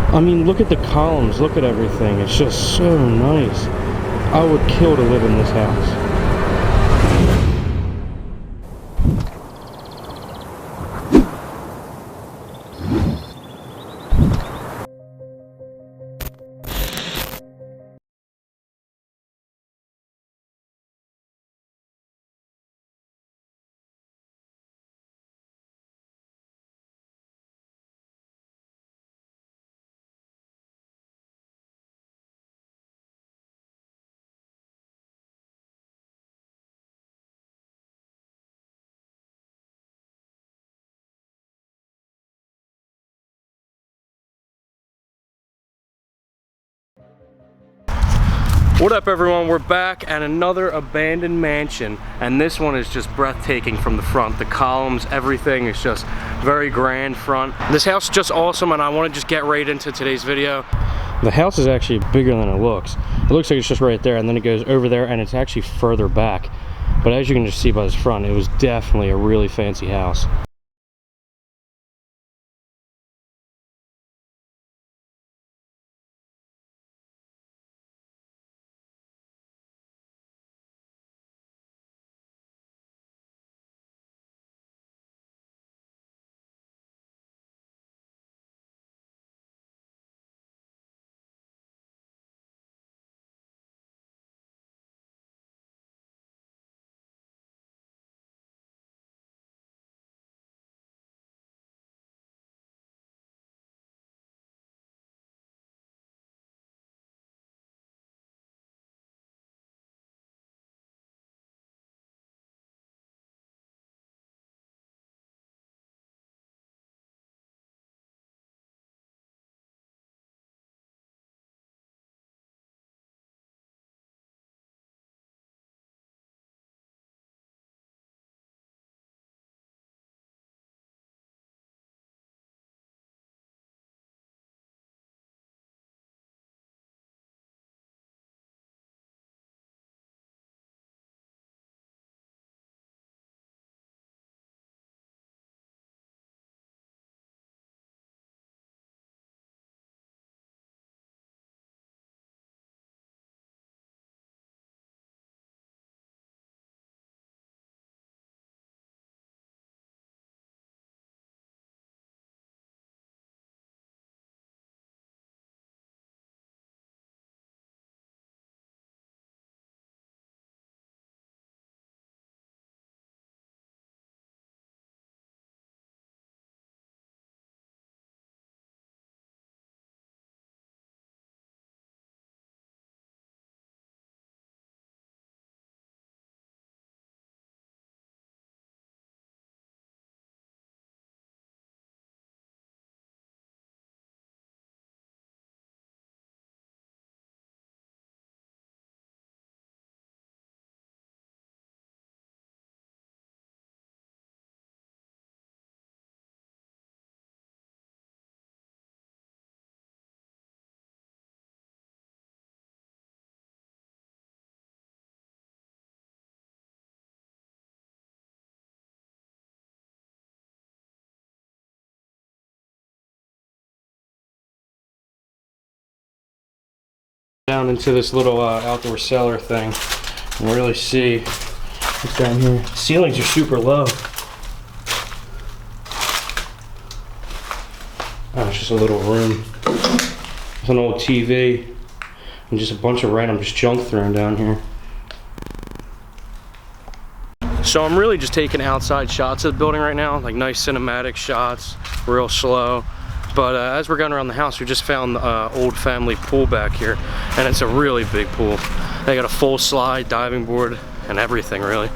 I mean, look at the columns, look at everything. It's just so nice. I would kill to live in this house. What up everyone, we're back at another abandoned mansion, and this one is just breathtaking from the front. The columns, everything is just very grand front. This house is just awesome, and I want to just get right into today's video. The house is actually bigger than it looks. It looks like it's just right there, and then it goes over there, and it's actually further back. But as you can just see by this front, it was definitely a really fancy house. Down into this little outdoor cellar thing and really see what's down here. The ceilings are super low. Oh, it's just a little room. There's an old TV and just a bunch of random junk thrown down here. So I'm really just taking outside shots of the building right now, like nice cinematic shots, real slow. But as we're going around the house, we just found the old family pool back here, and it's a really big pool. They got a full slide, diving board, and everything really.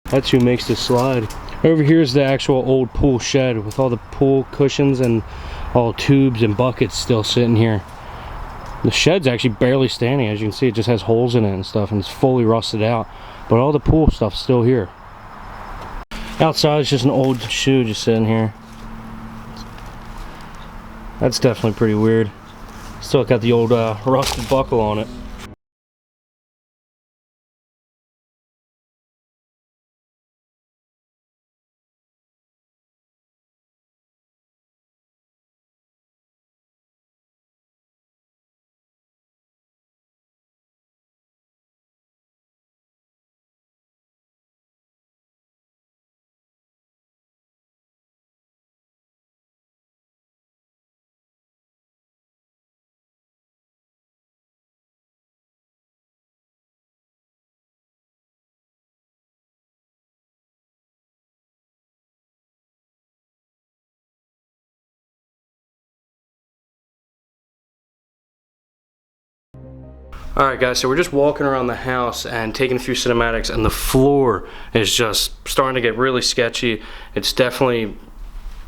That's who makes this slide. Over here is the actual old pool shed with all the pool cushions and all tubes and buckets still sitting here. The shed's actually barely standing. As you can see, it just has holes in it and stuff, and it's fully rusted out. But all the pool stuff's still here. Outside is just an old shoe just sitting here. That's definitely pretty weird. Still got the old rusted buckle on it. Alright guys, so we're just walking around the house and taking a few cinematics, and the floor is just starting to get really sketchy. It's definitely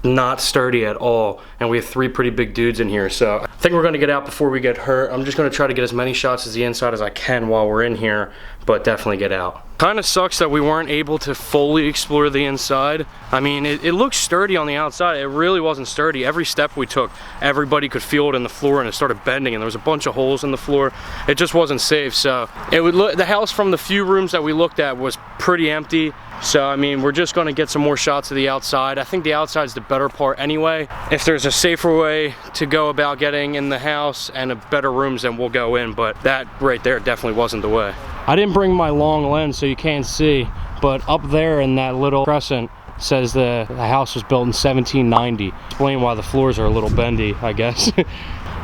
not sturdy at all, and we have 3 pretty big dudes in here, so I think we're going to get out before we get hurt. I'm just going to try to get as many shots as the inside as I can while we're in here, but definitely get out. Kind of sucks that we weren't able to fully explore the inside. I mean, it looks sturdy on the outside. It really wasn't sturdy. Every step we took, everybody could feel it in the floor, and it started bending, and there was a bunch of holes in the floor. It just wasn't safe. So it would look, the house from the few rooms that we looked at was pretty empty. So I mean, we're just going to get some more shots of the outside. I think the outside's the better part anyway. If there's a safer way to go about getting in the house and a better rooms, then we'll go in, but that right there definitely wasn't the way. I didn't bring my long lens so you can't see, but up there in that little crescent says the house was built in 1790. Explain why the floors are a little bendy, I guess.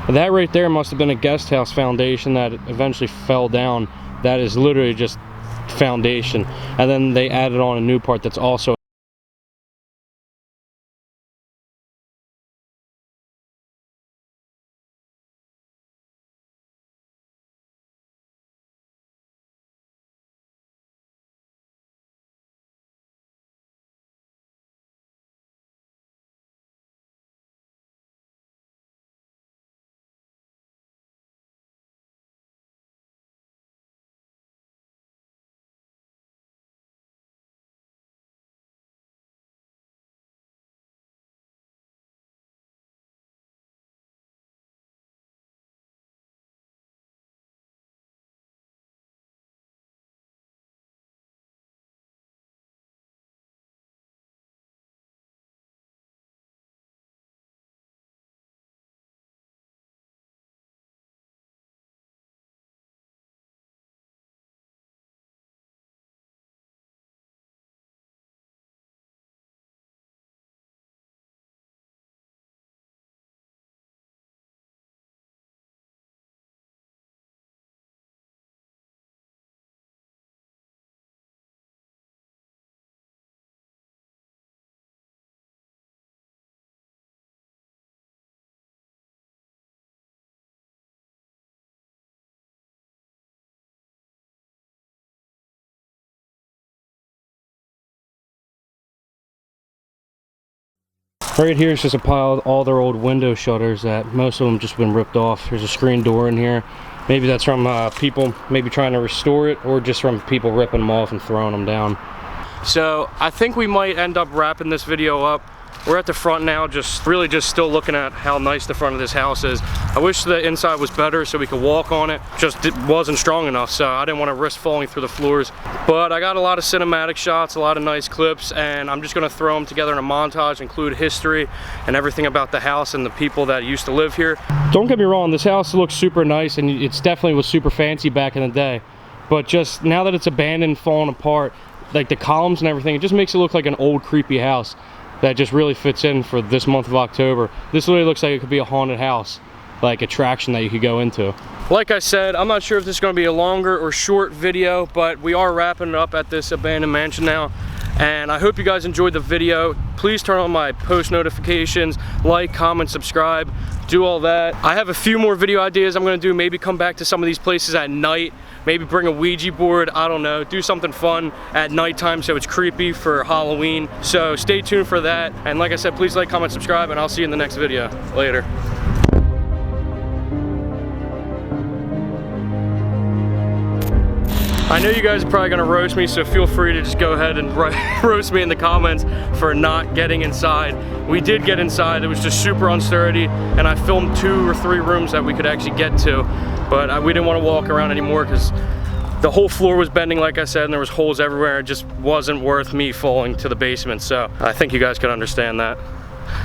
That right there must have been a guest house foundation that eventually fell down. That is literally just foundation, and then they added on a new part that's also right here is just a pile of all their old window shutters that most of them just been ripped off. There's a screen door in here. Maybe that's from people maybe trying to restore it, or just from people ripping them off and throwing them down. So I think we might end up wrapping this video up. We're at the front now, just really just still looking at how nice the front of this house is. I wish the inside was better so we could walk on it. Just it wasn't strong enough, so I didn't want to risk falling through the floors. But I got a lot of cinematic shots, a lot of nice clips, and I'm just going to throw them together in a montage, include history and everything about the house and the people that used to live here. Don't get me wrong, this house looks super nice, and it's definitely was super fancy back in the day. But just now that it's abandoned, falling apart, like the columns and everything, it just makes it look like an old creepy house that just really fits in for this month of October. This literally looks like it could be a haunted house, like attraction that you could go into. Like I said, I'm not sure if this is going to be a longer or short video, but we are wrapping it up at this abandoned mansion now. And I hope you guys enjoyed the video. Please turn on my post notifications, like, comment, subscribe. do all that. I have a few more video ideas I'm gonna do. Maybe come back to some of these places at night. Maybe bring a Ouija board, I don't know. Do something fun at nighttime so it's creepy for Halloween. So stay tuned for that. And like I said, please like, comment, subscribe, and I'll see you in the next video. Later. I know you guys are probably gonna roast me, so feel free to just go ahead and roast me in the comments for not getting inside. We did get inside, it was just super unsturdy, and I filmed 2 or 3 rooms that we could actually get to, but we didn't want to walk around anymore because the whole floor was bending, like I said, and there was holes everywhere. It just wasn't worth me falling to the basement, so I think you guys could understand that.